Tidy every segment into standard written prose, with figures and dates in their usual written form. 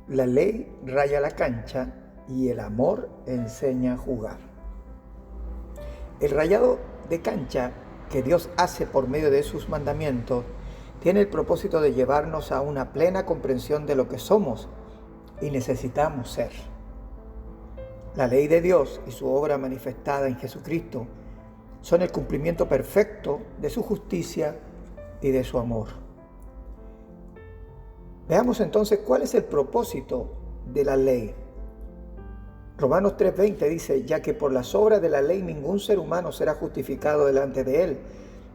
La ley raya la cancha y el amor enseña a jugar. El rayado de cancha que Dios hace por medio de sus mandamientos tiene el propósito de llevarnos a una plena comprensión de lo que somos y necesitamos ser. La ley de Dios y su obra manifestada en Jesucristo son el cumplimiento perfecto de su justicia y de su amor. Veamos entonces cuál es el propósito de la ley. Romanos 3:20 dice: ya que por las obras de la ley ningún ser humano será justificado delante de él,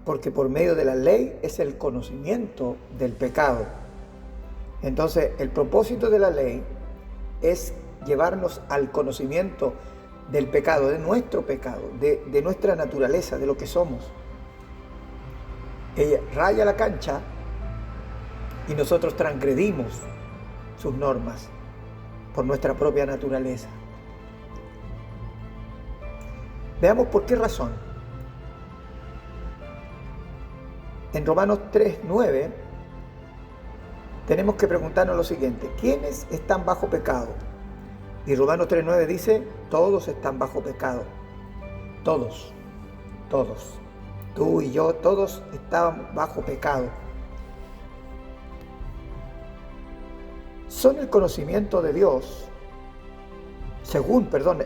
porque por medio de la ley es el conocimiento del pecado. Entonces, el propósito de la ley es llevarnos al conocimiento del pecado, de nuestro pecado, de nuestra naturaleza, de lo que somos. Ella raya la cancha y nosotros transgredimos sus normas por nuestra propia naturaleza. Veamos por qué razón. En Romanos 3:9 tenemos que preguntarnos lo siguiente: ¿quiénes están bajo pecado? Y Romanos 3:9 dice: todos están bajo pecado. Todos. Tú y yo, todos estaban bajo pecado. Son el conocimiento de Dios,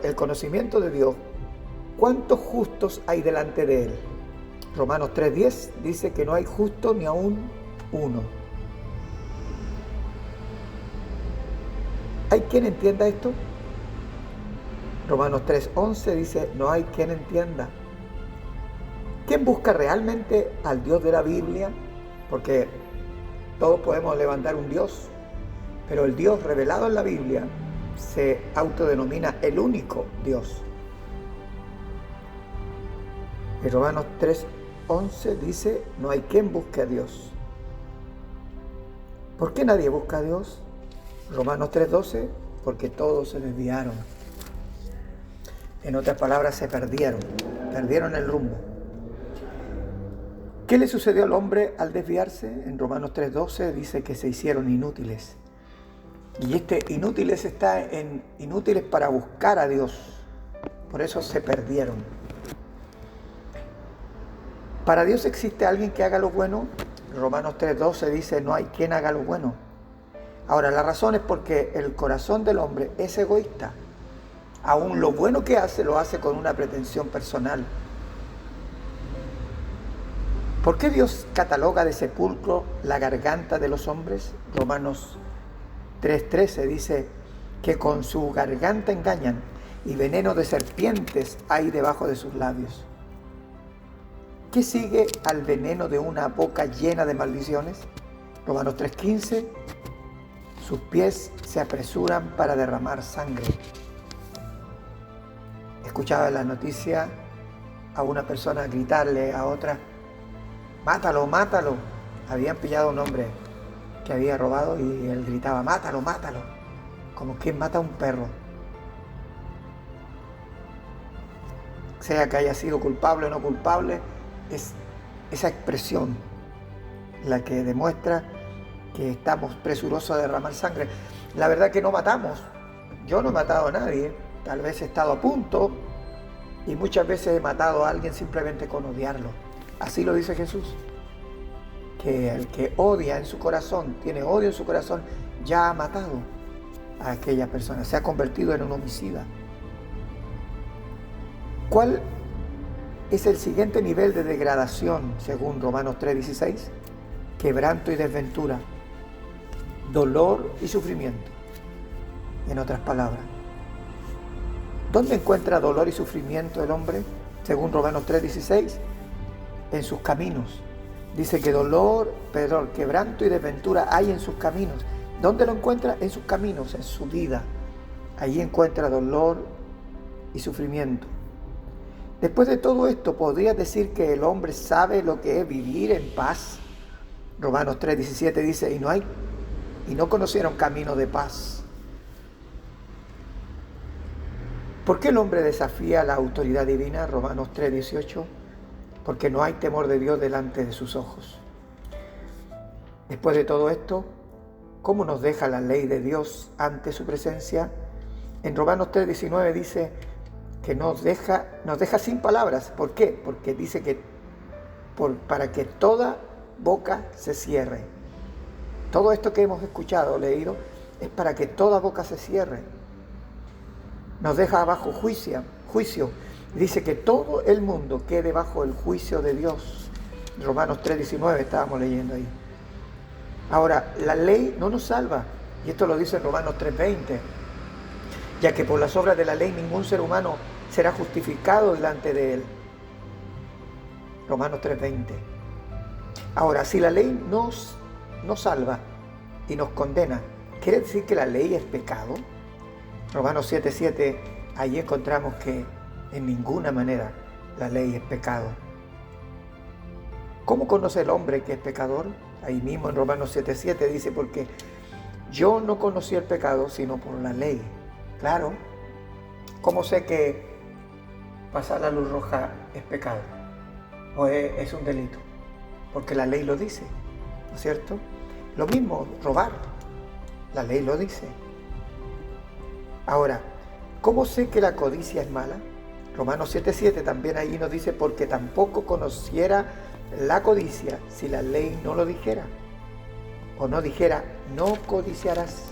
el conocimiento de Dios, ¿cuántos justos hay delante de Él? Romanos 3:10 dice que no hay justo ni aún uno. ¿Hay quien entienda esto? Romanos 3:11 dice: no hay quien entienda. ¿Quién busca realmente al Dios de la Biblia? Porque todos podemos levantar un Dios, pero el Dios revelado en la Biblia se autodenomina el único Dios. En Romanos 3:11 dice: no hay quien busque a Dios. ¿Por qué nadie busca a Dios? Romanos 3:12: porque todos se desviaron. En otras palabras, se perdieron el rumbo. ¿Qué le sucedió al hombre al desviarse? En Romanos 3:12 dice que se hicieron inútiles. Y inútiles está en inútiles para buscar a Dios. Por eso se perdieron. ¿Para Dios existe alguien que haga lo bueno? Romanos 3:12 dice: no hay quien haga lo bueno. Ahora, la razón es porque el corazón del hombre es egoísta. Aún lo bueno que hace, lo hace con una pretensión personal. ¿Por qué Dios cataloga de sepulcro la garganta de los hombres? Romanos 3:13 dice que con su garganta engañan y veneno de serpientes hay debajo de sus labios. ¿Qué sigue al veneno de una boca llena de maldiciones? Romanos 3:15: sus pies se apresuran para derramar sangre. Escuchaba en la noticia a una persona gritarle a otra: mátalo, mátalo. Habían pillado a un hombre que había robado y él gritaba: mátalo, mátalo. Como quien mata a un perro. Sea que haya sido culpable o no culpable, es esa expresión la que demuestra que estamos presurosos de derramar sangre. La verdad que no matamos. Yo no he matado a nadie. Tal vez he estado a punto y muchas veces he matado a alguien simplemente con odiarlo. Así lo dice Jesús. Que el que odia en su corazón, tiene odio en su corazón, ya ha matado a aquella persona. Se ha convertido en un homicida. ¿Cuál es el siguiente nivel de degradación según Romanos 3:16? Quebranto y desventura, dolor y sufrimiento. En otras palabras, ¿dónde encuentra dolor y sufrimiento el hombre? Según Romanos 3:16, en sus caminos. Dice que quebranto y desventura hay en sus caminos. ¿Dónde lo encuentra? En sus caminos, en su vida. Allí encuentra dolor y sufrimiento. Después de todo esto, ¿podrías decir que el hombre sabe lo que es vivir en paz? Romanos 3:17 dice: y no conocieron camino de paz. ¿Por qué el hombre desafía la autoridad divina? Romanos 3:18: porque no hay temor de Dios delante de sus ojos. Después de todo esto, ¿Cómo nos deja la ley de Dios ante su presencia? En Romanos 3:19 dice que nos deja sin palabras. ¿Por qué? Porque dice que para que toda boca se cierre. Todo esto que hemos escuchado, leído, es para que toda boca se cierre. Nos deja bajo juicio. Dice que todo el mundo quede bajo el juicio de Dios. Romanos 3:19 estábamos leyendo ahí. Ahora, la ley no nos salva, y esto lo dice Romanos 3:20, ya que por las obras de la ley ningún ser humano será justificado delante de él. Romanos 3:20. Ahora, si la ley nos salva y nos condena, ¿quiere decir que la ley es pecado? Romanos 7:7, allí encontramos que en ninguna manera la ley es pecado. ¿Cómo conoce el hombre que es pecador? Ahí mismo en Romanos 7:7 dice, porque yo no conocí el pecado sino por la ley. Claro, ¿cómo sé que pasar la luz roja es pecado? ¿O es un delito? Porque la ley lo dice, ¿no es cierto? Lo mismo, robar, la ley lo dice. Ahora, ¿cómo sé que la codicia es mala? Romanos 7:7 también ahí nos dice, porque tampoco conociera la codicia si la ley no lo dijera. O no dijera, no codiciarás.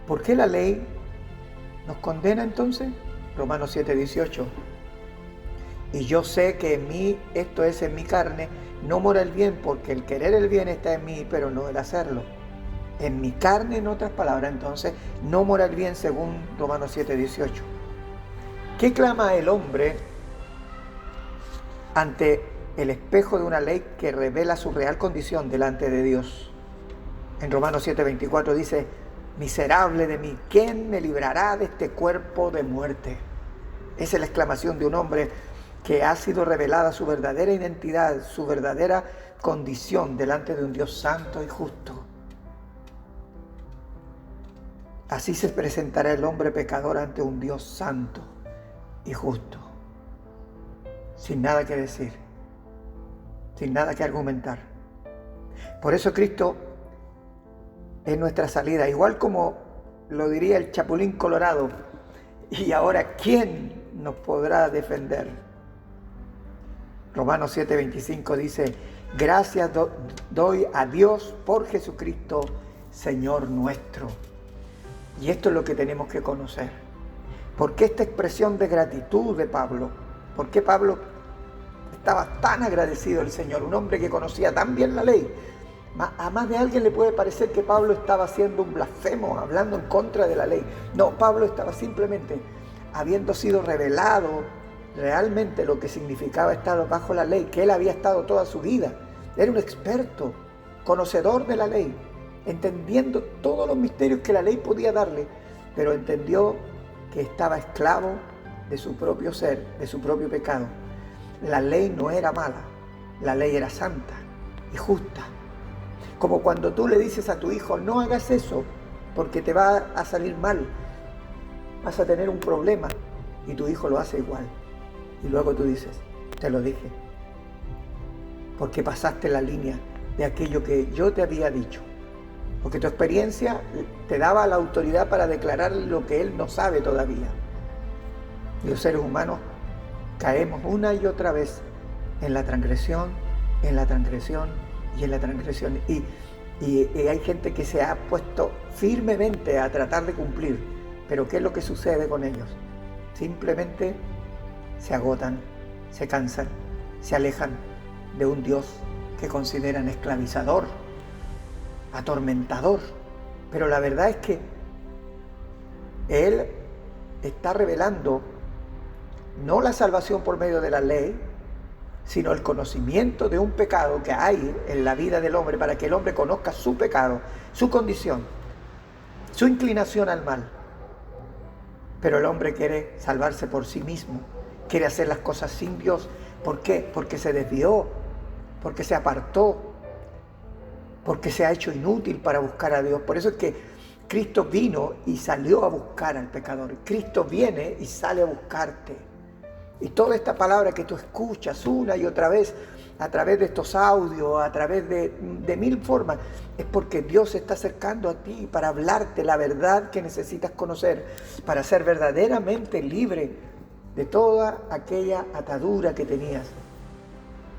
¿Por qué la ley nos condena entonces? Romanos 7:18. Y yo sé que en mí, esto es en mi carne, no mora el bien, porque el querer el bien está en mí, pero no el hacerlo. En mi carne, en otras palabras, entonces, no mora el bien según Romanos 7:18. ¿Qué clama el hombre ante el espejo de una ley que revela su real condición delante de Dios? En Romanos 7:24 dice, miserable de mí, ¿quién me librará de este cuerpo de muerte? Esa es la exclamación de un hombre que ha sido revelada su verdadera identidad, su verdadera condición delante de un Dios santo y justo. Así se presentará el hombre pecador ante un Dios santo y justo, sin nada que decir, sin nada que argumentar. Por eso Cristo es nuestra salida, igual como lo diría el Chapulín Colorado, y ahora ¿quién nos podrá defender? Romanos 7:25 dice, gracias doy a Dios por Jesucristo, Señor nuestro. Y esto es lo que tenemos que conocer. ¿Por qué esta expresión de gratitud de Pablo? ¿Por qué Pablo estaba tan agradecido al Señor? Un hombre que conocía tan bien la ley. A más de alguien le puede parecer que Pablo estaba siendo un blasfemo, hablando en contra de la ley. No, Pablo estaba simplemente habiendo sido revelado realmente lo que significaba estar bajo la ley, que él había estado toda su vida. Era un experto, conocedor de la ley, entendiendo todos los misterios que la ley podía darle, pero entendió que estaba esclavo de su propio ser, de su propio pecado. La ley no era mala, la ley era santa y justa. Como cuando tú le dices a tu hijo, no hagas eso porque te va a salir mal, vas a tener un problema, y tu hijo lo hace igual. Y luego tú dices, te lo dije, porque pasaste la línea de aquello que yo te había dicho. Porque tu experiencia te daba la autoridad para declarar lo que él no sabe todavía. Y los seres humanos caemos una y otra vez en la transgresión, en la transgresión y en la transgresión. Y hay gente que se ha puesto firmemente a tratar de cumplir. Pero ¿qué es lo que sucede con ellos? Simplemente se agotan, se cansan, se alejan de un Dios que consideran esclavizador, atormentador. Pero la verdad es que Él está revelando no la salvación por medio de la ley, sino el conocimiento de un pecado que hay en la vida del hombre, para que el hombre conozca su pecado, su condición, su inclinación al mal. Pero el hombre quiere salvarse por sí mismo, quiere hacer las cosas sin Dios. ¿Por qué? Porque se desvió, porque se apartó, porque se ha hecho inútil para buscar a Dios. Por eso es que Cristo vino y salió a buscar al pecador. Cristo viene y sale a buscarte. Y toda esta palabra que tú escuchas una y otra vez a través de estos audios, a través de mil formas, es porque Dios se está acercando a ti para hablarte la verdad que necesitas conocer, para ser verdaderamente libre de toda aquella atadura que tenías.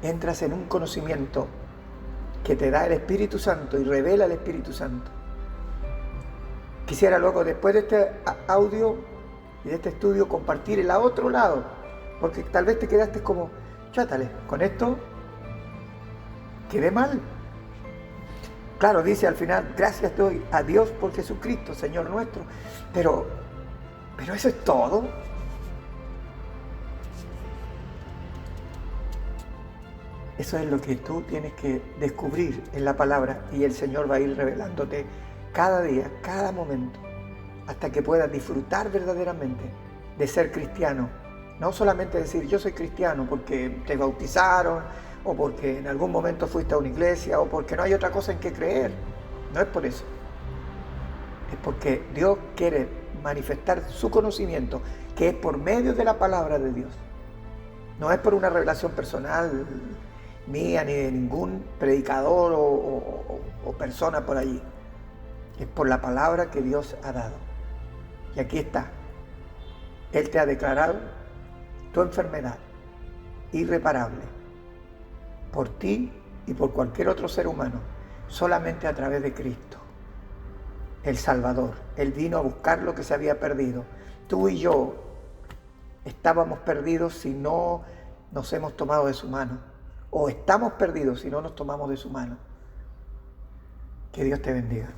Entras en un conocimiento que te da el Espíritu Santo y revela el Espíritu Santo. Quisiera luego, después de este audio y de este estudio, compartir el otro lado, porque tal vez te quedaste como, chátale, con esto quedé mal. Claro, dice al final, gracias doy a Dios por Jesucristo, Señor nuestro, pero eso es todo. Eso es lo que tú tienes que descubrir en la palabra, y el Señor va a ir revelándote cada día, cada momento, hasta que puedas disfrutar verdaderamente de ser cristiano. No solamente decir yo soy cristiano porque te bautizaron, o porque en algún momento fuiste a una iglesia, o porque no hay otra cosa en que creer. No es por eso. Es porque Dios quiere manifestar su conocimiento, que es por medio de la palabra de Dios. No es por una revelación personal mía ni de ningún predicador o persona por allí. Es por la palabra que Dios ha dado. Y aquí está. Él te ha declarado tu enfermedad irreparable por ti y por cualquier otro ser humano, solamente a través de Cristo, el Salvador. Él vino a buscar lo que se había perdido. Tú y yo estábamos perdidos si no nos hemos tomado de su mano, o estamos perdidos si no nos tomamos de su mano. Que Dios te bendiga.